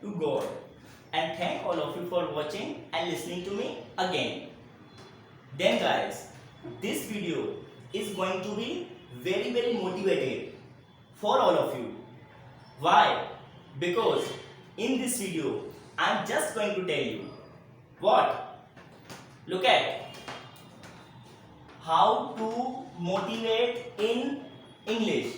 to God. And thank all of you for watching and listening to me again. Then guys, this video is going to be very motivated for all of you. Why? Because in this video, I'm just going to tell you what? Look at how to motivate in English.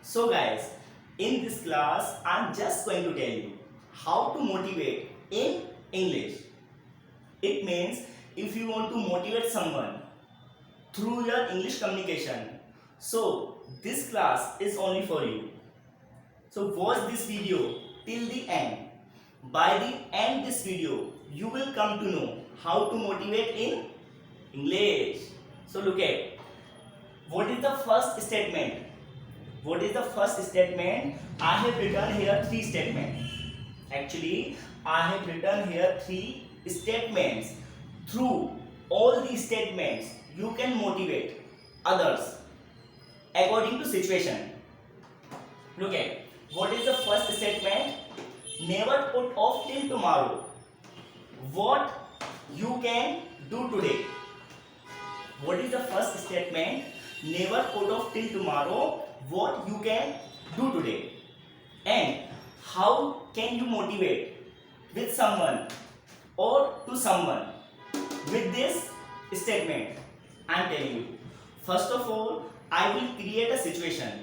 So guys, in this class, I'm just going to tell you how to motivate in English. It means if you want to motivate someone through your English communication, so this class is only for you. So watch this video till the end. By the end this video, you will come to know how to motivate in English. So look at, what is the first statement? What is the first statement? I have written here 3 statements. Actually, I have written here 3 statements. Through all these statements, you can motivate others according to situation. Look at, what is the first statement? Never put off till tomorrow what you can do today. What is the first statement? Never put off till tomorrow what you can do today. And how can you motivate with someone or to someone with this statement? I am telling you. First of all, I will create a situation.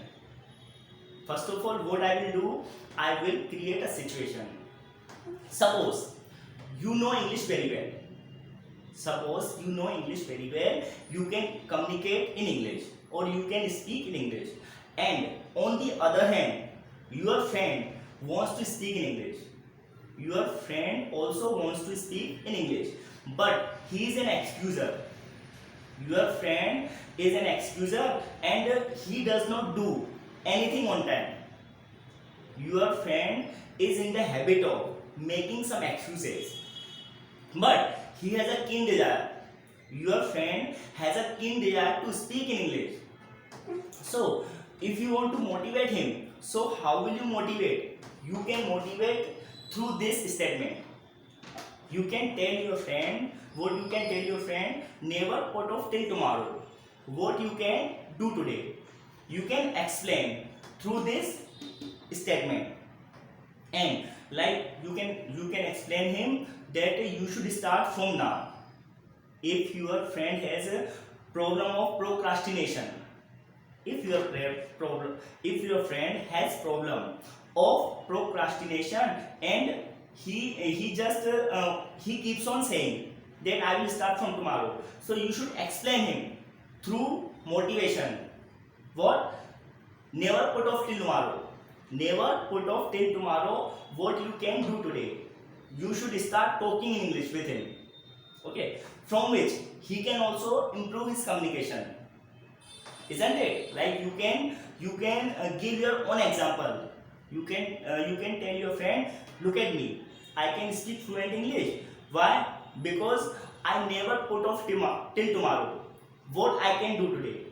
First of all, what I will do? I will create a situation. Suppose you know English very well. Suppose you know English very well. You can communicate in English or you can speak in English. And on the other hand, your friend wants to speak in English. Your friend also wants to speak in English, but he is an excuser. Your friend is an excuser and he does not do anything on time. Your friend is in the habit of making some excuses, but he has a keen desire. Your friend has a keen desire to speak in English. So if you want to motivate him, so how will you motivate? You can motivate through this statement. You can tell your friend, what you can tell your friend, never put off till tomorrow what you can do today. You can explain through this statement. And like you can explain him that you should start from now. If your friend has a problem of procrastination, if your friend has problem of procrastination and he keeps on saying that I will start from tomorrow, so you should explain him through motivation. What? Never put off till tomorrow. Never put off till tomorrow what you can do today. You should start talking in English with him. Okay, from which he can also improve his communication. Isn't it? Like you can give your own example. You can tell your friend, look at me, I can speak fluent English. Why? Because I never put off till tomorrow what I can do today.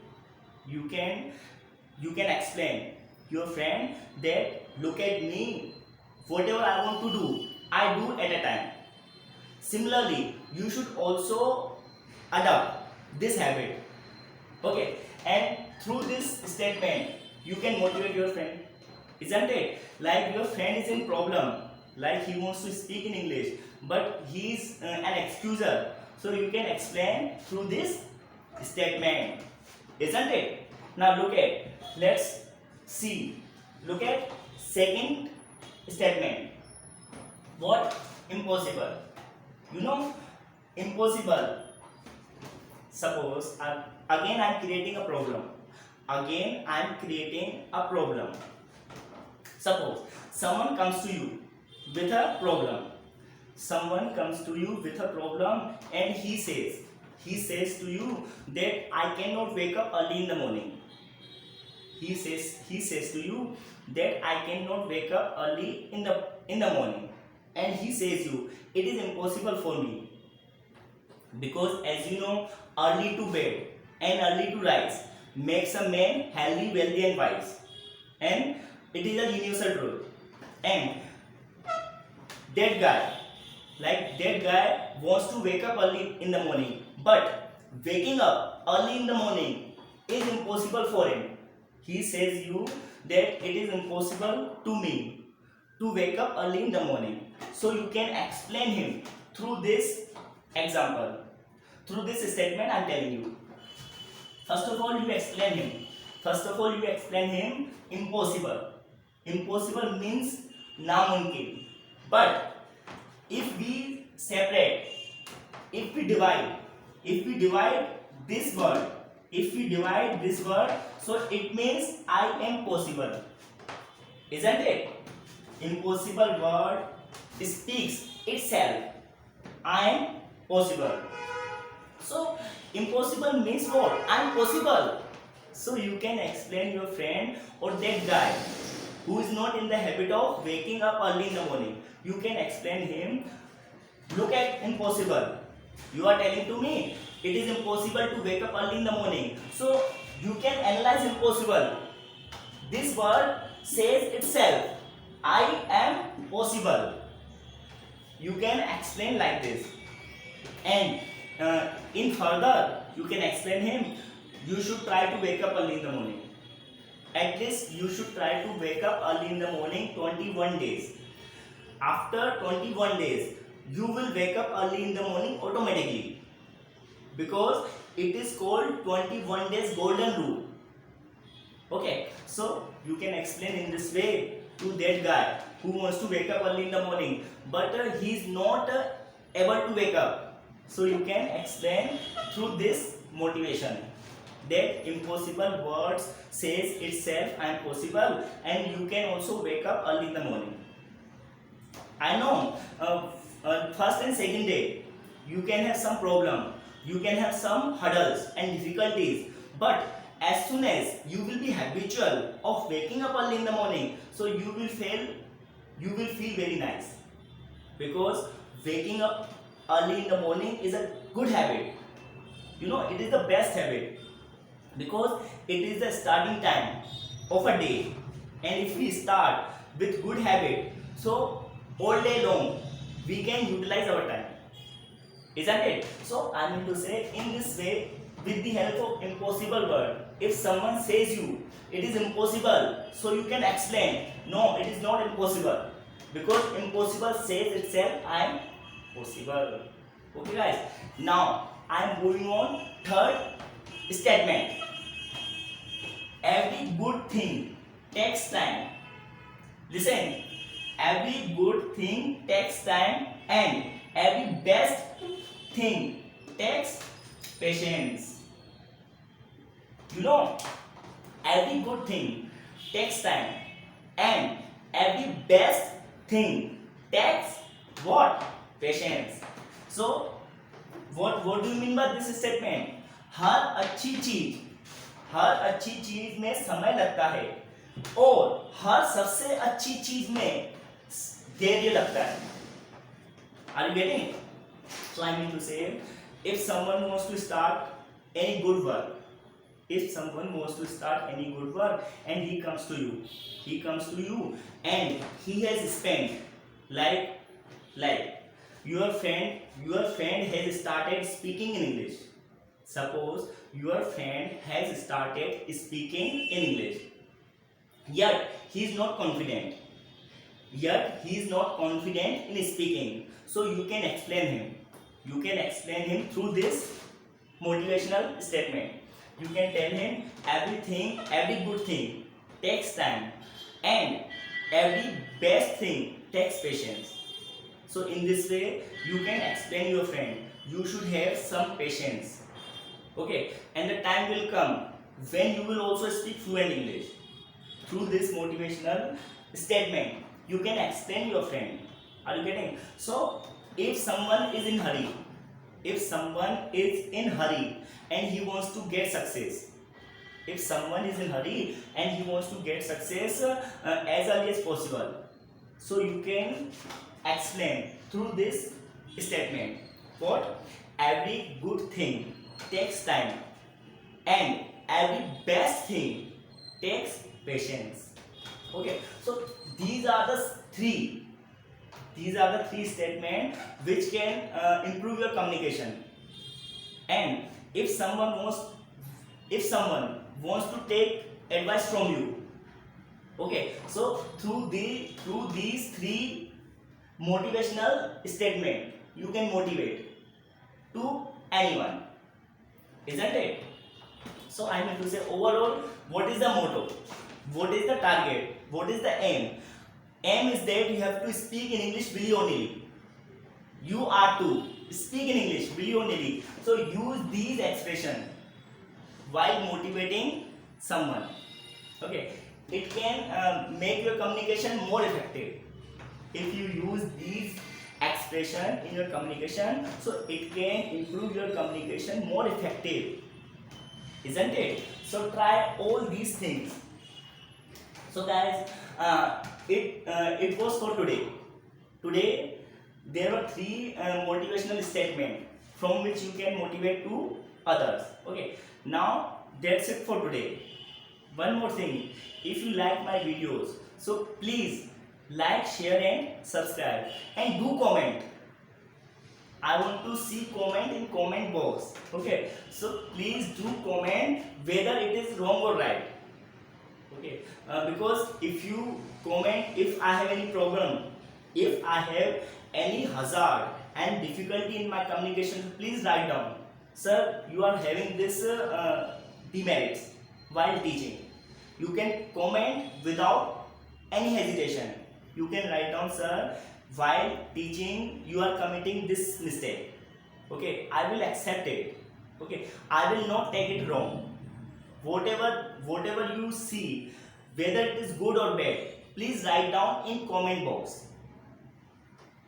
You can explain your friend that look at me, whatever I want to do, I do at a time. Similarly, you should also adopt this habit. Okay, and through this statement, you can motivate your friend. Isn't it? Like your friend is in problem, like he wants to speak in English, but he is an excuser. So you can explain through this statement. Isn't it? Now look at, let's see. Look at second statement. What? Impossible. You know, impossible. Suppose again I am creating a problem. Again I am creating a problem. Suppose someone comes to you with a problem. Someone comes to you with a problem and he says to you that I cannot wake up early in the morning. He says to you that I cannot wake up early in the morning. And he says you, it is impossible for me. Because as you know, early to bed and early to rise makes a man healthy, wealthy and wise. And it is a universal truth. And that guy, that guy wants to wake up early in the morning, but waking up early in the morning is impossible for him. He says you that it is impossible to me to wake up early in the morning. So you can explain him through this example, through this statement I am telling you. First of all, you explain him. Impossible. Impossible means namumkin. But if we separate, if we divide this word, so it means I am possible, isn't it? Impossible word speaks itself. I am possible. So impossible means what? I am possible. So you can explain your friend or that guy who is not in the habit of waking up early in the morning. You can explain him. Look at impossible. You are telling to me it is impossible to wake up early in the morning. So you can analyze impossible. This word says itself, I am possible. You can explain like this. And in further, you can explain him, you should try to wake up early in the morning. At least you should try to wake up early in the morning 21 days. After 21 days, you will wake up early in the morning automatically. Because it is called 21 days golden rule. Okay, so you can explain in this way to that guy who wants to wake up early in the morning, but he is not able to wake up. So you can explain through this motivation that impossible words says itself I am possible, and you can also wake up early in the morning. I know first and second day you can have some problem, you can have some hurdles and difficulties, but as soon as you will be habitual of waking up early in the morning, so you will feel very nice, because waking up early in the morning is a good habit. You know, it is the best habit, because it is the starting time of a day, and if we start with good habit, so all day long we can utilize our time, isn't it? So I mean to say, in this way, with the help of impossible word, if someone says you it is impossible, so you can explain, no, it is not impossible, because impossible says itself I am possible. Okay guys, now I am moving on third statement. Every good thing takes time. Listen, every good thing takes time, and every best thing takes patience. You know, every good thing takes time, and every best thing takes what? Patience. So what do you mean by this statement? हर अच्छी चीज में समय लगता है, और हर सबसे अच्छी चीज में धैर्य लगता है. Are you getting it? So I mean to say, if someone wants to start any good work, and he comes to you, and he has spent like your friend has started speaking in English. Suppose your friend has started speaking in English, yet he is not confident in speaking. So you can explain him through this motivational statement. You can tell him every good thing takes time, and every best thing takes patience. So in this way, you can explain your friend, you should have some patience. Okay, and the time will come when you will also speak fluent English. Through this motivational statement, you can explain your friend. Are you getting? So if someone is in hurry, and he wants to get success, as early as possible, so you can explain through this statement what? Every good thing takes time, and every best thing takes patience. Okay, so these are the these are the three statements which can improve your communication. And if someone wants to take advice from you, okay, so through these three motivational statement you can motivate to anyone, isn't it? So I mean to say, overall, what is the motto, what is the target, what is the aim? Aim is that you have to speak in English brilliantly. You are to speak in English brilliantly, so use these expressions while motivating someone. Okay, it can make your communication more effective if you use these expression in your communication, so it can improve your communication more effective, isn't it? So try all these things. So guys, it was for today. Today there were three motivational statements from which you can motivate to others. Okay, now that's it for today. One more thing, if you like my videos, so please like, share and subscribe, and do comment. I want to see comment in comment box. Okay, so please do comment whether it is wrong or right. Okay, because if you comment, if I have any problem, if I have any hazard and difficulty in my communication, please write down, sir, you are having this demerits while teaching. You can comment without any hesitation. You can write down, sir, while teaching you are committing this mistake. Okay, I will accept it. Okay, I will not take it wrong. Whatever you see, whether it is good or bad, please write down in comment box.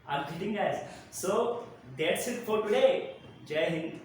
I'm kidding, guys. So that's it for today. Jai Hind.